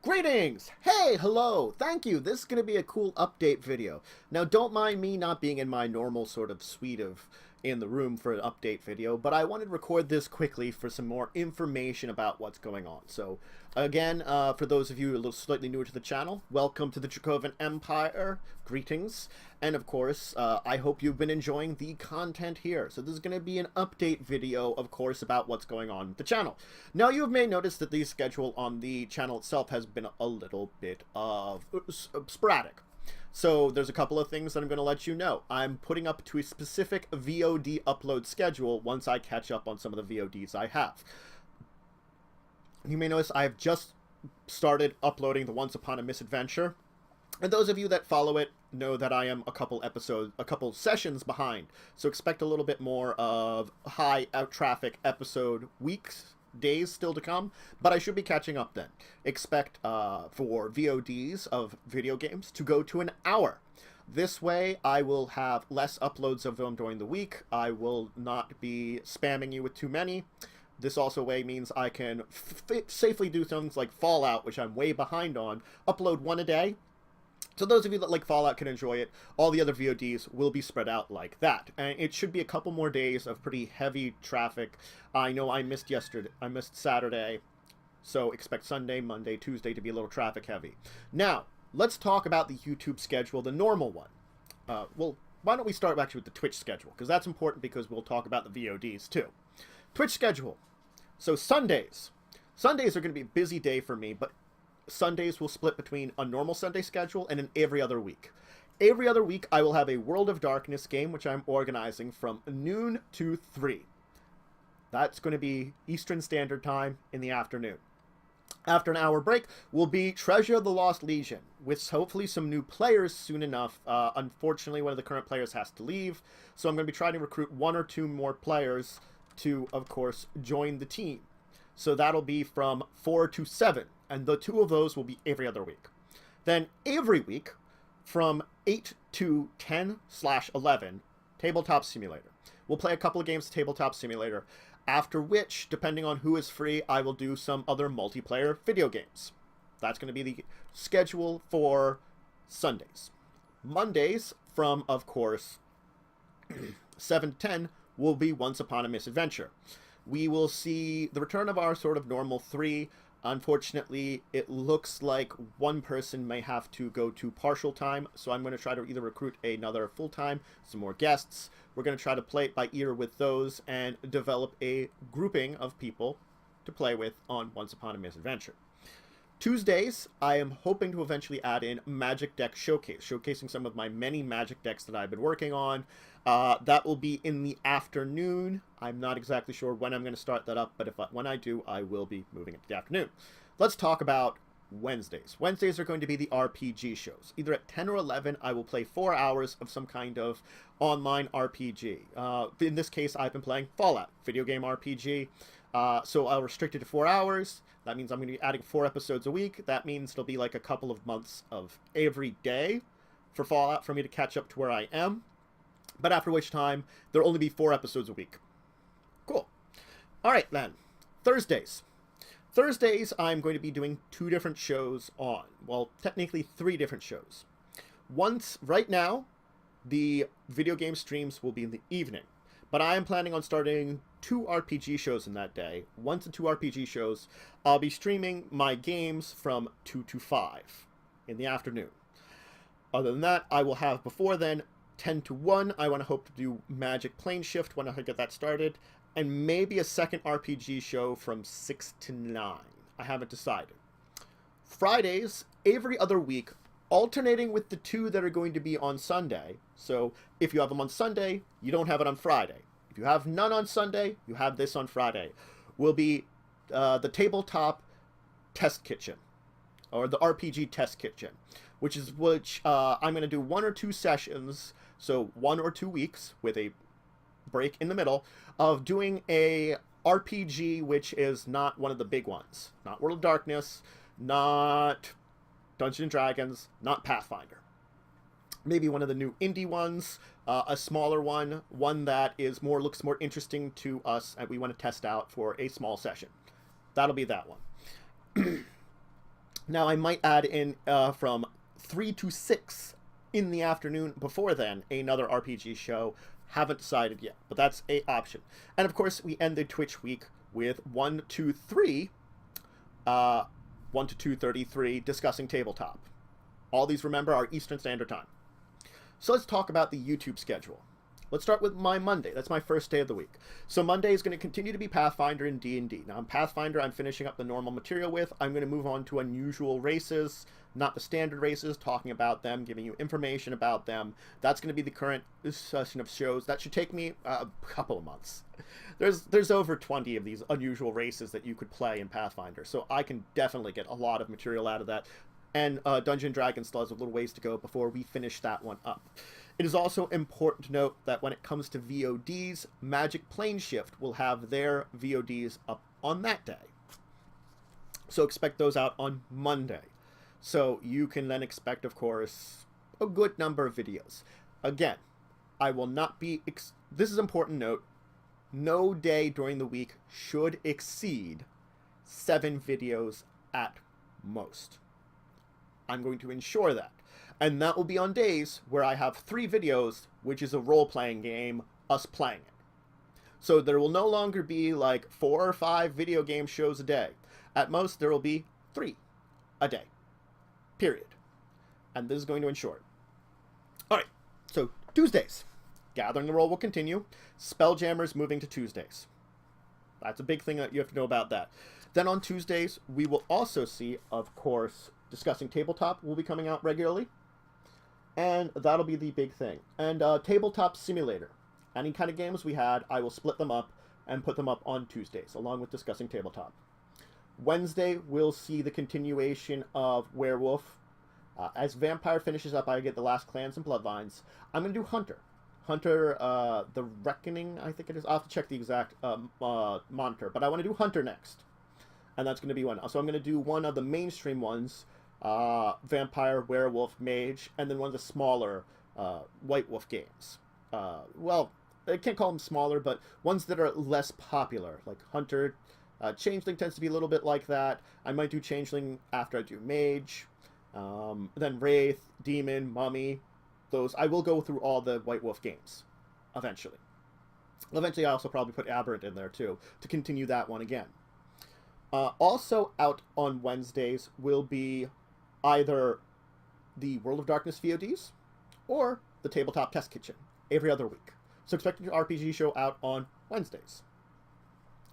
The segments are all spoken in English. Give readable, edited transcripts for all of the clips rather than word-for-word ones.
Greetings! Hey, hello, thank you. This is going to be a cool update video. Now, don't mind me not being in my normal sort of suite of in the room for an update video, but I wanted to record this quickly for some more information about what's going on. So, again, for those of you a little slightly newer to the channel, welcome to the Dracovin Empire. Greetings. And of course, I hope you've been enjoying the content here. So this is going to be an update video, of course, about what's going on with the channel. Now, you may notice that the schedule on the channel itself has been a little bit of sporadic. So there's a couple of things that I'm going to let you know. I'm putting up to a specific VOD upload schedule once I catch up on some of the VODs I have. You may notice I've just started uploading the Once Upon a Misadventure. And those of you that follow it know that I am a couple sessions behind. So expect a little bit more of high traffic episode weeks, days still to come, but I should be catching up then. Expect for VODs of video games to go to an hour. This way, I will have less uploads of them during the week. I will not be spamming you with too many. This also way means I can safely do things like Fallout, which I'm way behind on, upload one a day. So those of you that like Fallout can enjoy it. All the other VODs will be spread out like that. And it should be a couple more days of pretty heavy traffic. I know I missed Saturday. So expect Sunday, Monday, Tuesday to be a little traffic heavy. Now, let's talk about the YouTube schedule, the normal one. Well, why don't we start actually with the Twitch schedule? Because that's important because we'll talk about the VODs too. Twitch schedule. So Sundays. Sundays are going to be a busy day for me, but Sundays will split between a normal Sunday schedule and an every other week. Every other week, I will have a World of Darkness game, which I'm organizing from noon to 3. That's going to be Eastern Standard Time in the afternoon. After an hour break will be Treasure of the Lost Legion, with hopefully some new players soon enough. Unfortunately, one of the current players has to leave, so I'm going to be trying to recruit 1 or 2 more players to, of course, join the team. So that'll be from 4 to 7. And the 2 of those will be every other week. Then every week, from 8 to 10/11, Tabletop Simulator. We'll play a couple of games of Tabletop Simulator, after which, depending on who is free, I will do some other multiplayer video games. That's going to be the schedule for Sundays. Mondays, from, of course, 7 to 10, will be Once Upon a Misadventure. We will see the return of our sort of normal 3. Unfortunately, it looks like one person may have to go to partial time, so I'm going to try to either recruit another full-time, some more guests. We're going to try to play it by ear with those and develop a grouping of people to play with on Once Upon a Misadventure. Tuesdays, I am hoping to eventually add in Magic Deck Showcase, showcasing some of my many Magic decks that I've been working on. That will be in the afternoon. I'm not exactly sure when I'm going to start that up, but when I do, I will be moving it to the afternoon. Let's talk about Wednesdays. Wednesdays are going to be the RPG shows. Either at 10 or 11, I will play 4 hours of some kind of online RPG. In this case, I've been playing Fallout, video game RPG. So I'll restrict it to 4 hours. That means I'm going to be adding 4 episodes a week. That means it'll be like a couple of months of every day for Fallout for me to catch up to where I am. But after which time, there'll only be 4 episodes a week. Cool. All right, then. Thursdays. Thursdays, I'm going to be doing 2 different shows on. Well, technically 3 different shows. Right now, the video game streams will be in the evening. But I am planning on starting 2 RPG shows in that day. 1 to 2 RPG shows. I'll be streaming my games from 2 to 5 in the afternoon. Other than that, I will have before then 10 to 1. I want to hope to do Magic Planeshift when I get that started. And maybe a second RPG show from 6 to 9. I haven't decided. Fridays, every other week, alternating with the 2 that are going to be on Sunday. So if you have them on Sunday, you don't have it on Friday. If you have none on Sunday, you have this on Friday. Will be the Tabletop Test Kitchen, or the RPG Test Kitchen, which I'm going to do 1 or 2 sessions, so 1 or 2 weeks with a break in the middle of doing a RPG, which is not one of the big ones. Not World of Darkness, not Dungeons and Dragons, not Pathfinder. Maybe one of the new indie ones, a smaller one, one that looks more interesting to us and we want to test out for a small session. That'll be that one. Now, I might add in from 3 to 6 in the afternoon before then another RPG show. Haven't decided yet, but that's a option. And of course, we end the Twitch week with 1 to 3, 1 to 2:33 discussing Tabletop. All these, remember, are Eastern Standard Time. So let's talk about the YouTube schedule. Let's start with my Monday. That's my first day of the week. So Monday is going to continue to be Pathfinder and D&D. Now, on Pathfinder, I'm finishing up the normal material with. I'm going to move on to unusual races, not the standard races, talking about them, giving you information about them. That's going to be the current session of shows. That should take me a couple of months. There's over 20 of these unusual races that you could play in Pathfinder, so I can definitely get a lot of material out of that. And Dungeon Dragon still has a little ways to go before we finish that one up. It is also important to note that when it comes to VODs, Magic Planeshift will have their VODs up on that day. So expect those out on Monday. So you can then expect, of course, a good number of videos. Again, I will not be... this is an important note. No day during the week should exceed 7 videos at most. I'm going to ensure that. And that will be on days where I have 3 videos, which is a role-playing game, us playing it. So there will no longer be like 4 or 5 video game shows a day. At most, there will be 3 a day. Period. And this is going to ensure it. Alright, so Tuesdays. Gathering the Roll will continue. Spelljammer is moving to Tuesdays. That's a big thing that you have to know about that. Then on Tuesdays, we will also see, of course, Discussing Tabletop will be coming out regularly. And that'll be the big thing. And Tabletop Simulator. Any kind of games we had, I will split them up and put them up on Tuesdays, along with Discussing Tabletop. Wednesday, we'll see the continuation of Werewolf. As Vampire finishes up, I get the last Clans and Bloodlines. I'm going to do Hunter. Hunter, the Reckoning, I think it is. I'll have to check the exact monitor. But I want to do Hunter next. And that's going to be one. So I'm going to do one of the mainstream ones. Vampire, Werewolf, Mage, and then one of the smaller White Wolf games. Well, I can't call them smaller, but ones that are less popular, like Hunter. Changeling tends to be a little bit like that. I might do Changeling after I do Mage. Then Wraith, Demon, Mummy. Those. I will go through all the White Wolf games, eventually. Eventually, I also probably put Aberrant in there, too, to continue that one again. Also out on Wednesdays will be either the World of Darkness VODs or the Tabletop Test Kitchen every other week. So expect your RPG show out on Wednesdays.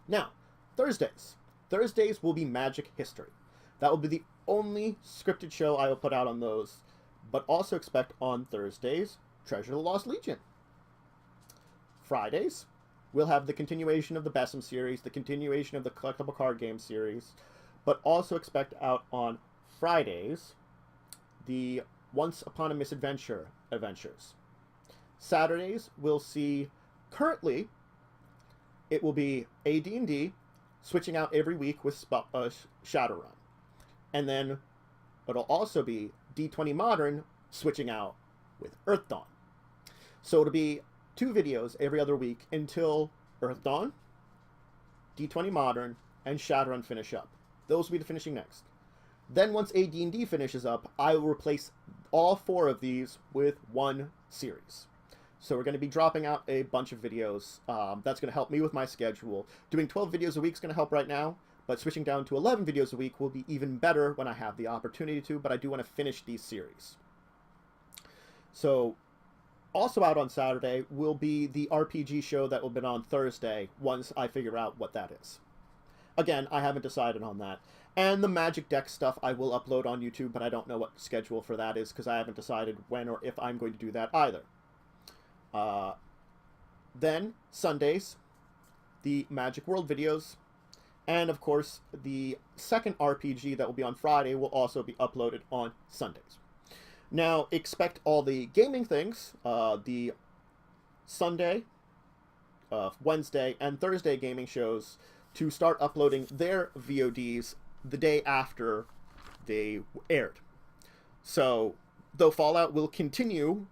Now, Thursdays. Thursdays will be Magic History. That will be the only scripted show I will put out on those. But also expect on Thursdays, Treasure of the Lost Legion. Fridays, we'll have the continuation of the BESM series, the continuation of the collectible card game series, but also expect out on Fridays the Once Upon a Misadventure adventures. Saturdays, we'll see, currently, it will be AD&D, switching out every week with Shadowrun. And then it'll also be D20 Modern, switching out with Earth Dawn. So it'll be 2 videos every other week until Earth Dawn, D20 Modern, and Shadowrun finish up. Those will be the finishing next. Then once AD&D finishes up, I will replace all 4 of these with one series. So we're going to be dropping out a bunch of videos. That's going to help me with my schedule. Doing 12 videos a week is going to help right now, but switching down to 11 videos a week will be even better when I have the opportunity to, but I do want to finish these series. So also out on Saturday will be the RPG show that will be on Thursday once I figure out what that is. Again, I haven't decided on that. And the Magic Deck stuff I will upload on YouTube, but I don't know what the schedule for that is because I haven't decided when or if I'm going to do that either. Then, Sundays, the Magic World videos. And, of course, the second RPG that will be on Friday will also be uploaded on Sundays. Now, expect all the gaming things, the Sunday, Wednesday, and Thursday gaming shows to start uploading their VODs the day after they aired. So, though Fallout will continue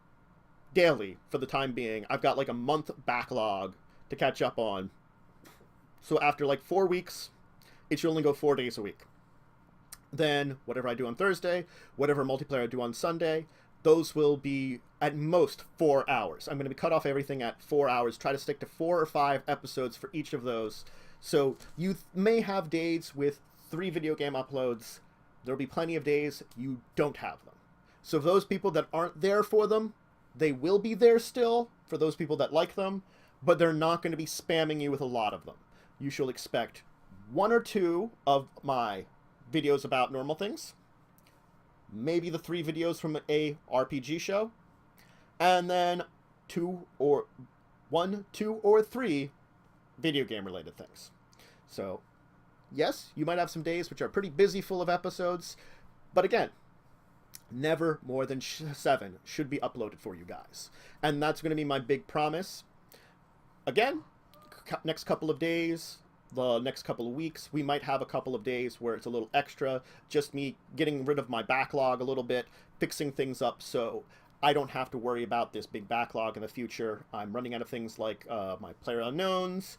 daily for the time being, I've got like a month backlog to catch up on. So after like 4 weeks, it should only go 4 days a week. Then whatever I do on Thursday, whatever multiplayer I do on Sunday, those will be at most 4 hours. I'm going to be cut off everything at 4 hours. Try to stick to 4 or 5 episodes for each of those. So you may have days with 3 video game uploads. There'll be plenty of days you don't have them. So those people that aren't there for them, they will be there still for those people that like them, but they're not going to be spamming you with a lot of them. You shall expect 1 or 2 of my videos about normal things, maybe the 3 videos from a RPG show, and then 1, 2, or 3 video game related things. So yes, you might have some days which are pretty busy full of episodes, but again, never more than 7 should be uploaded for you guys. And that's going to be my big promise. Again, next couple of days, the next couple of weeks, we might have a couple of days where it's a little extra, just me getting rid of my backlog a little bit, fixing things up so I don't have to worry about this big backlog in the future. I'm running out of things like my PlayerUnknowns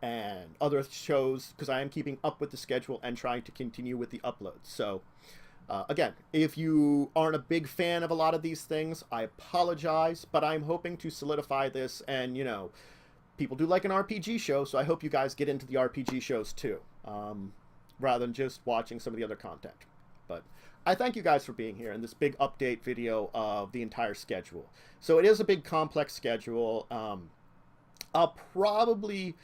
and other shows, because I am keeping up with the schedule and trying to continue with the uploads. So again, if you aren't a big fan of a lot of these things, I apologize, but I'm hoping to solidify this. And, you know, people do like an RPG show, so I hope you guys get into the RPG shows too, rather than just watching some of the other content. But I thank you guys for being here in this big update video of the entire schedule. So it is a big complex schedule. I'll probably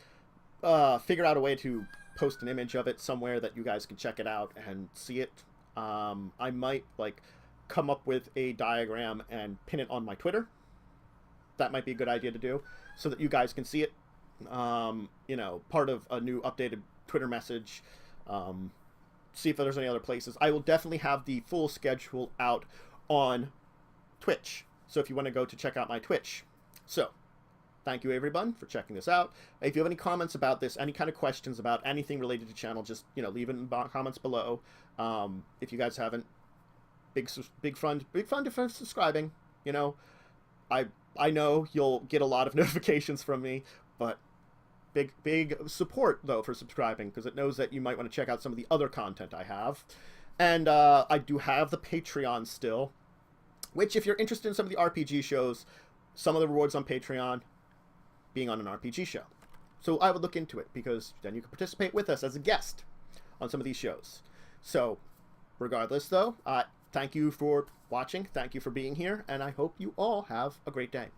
figure out a way to post an image of it somewhere that you guys can check it out and see it. I might like come up with a diagram and pin it on my Twitter. That might be a good idea to do, so that you guys can see it. You know, part of a new updated Twitter message. See if there's any other places. I will definitely have the full schedule out on Twitch, so if you want to go to check out my Twitch. So thank you everyone for checking this out. If you have any comments about this, any kind of questions about anything related to the channel, just, you know, leave it in the comments below. If you guys haven't, big fun for subscribing. You know, I know you'll get a lot of notifications from me, but big support though for subscribing, because it knows that you might want to check out some of the other content I have. And I do have the Patreon still, which if you're interested in some of the RPG shows, some of the rewards on Patreon being on an RPG show. So I would look into it, because then you can participate with us as a guest on some of these shows. So regardless though, thank you for watching, thank you for being here, and I hope you all have a great day.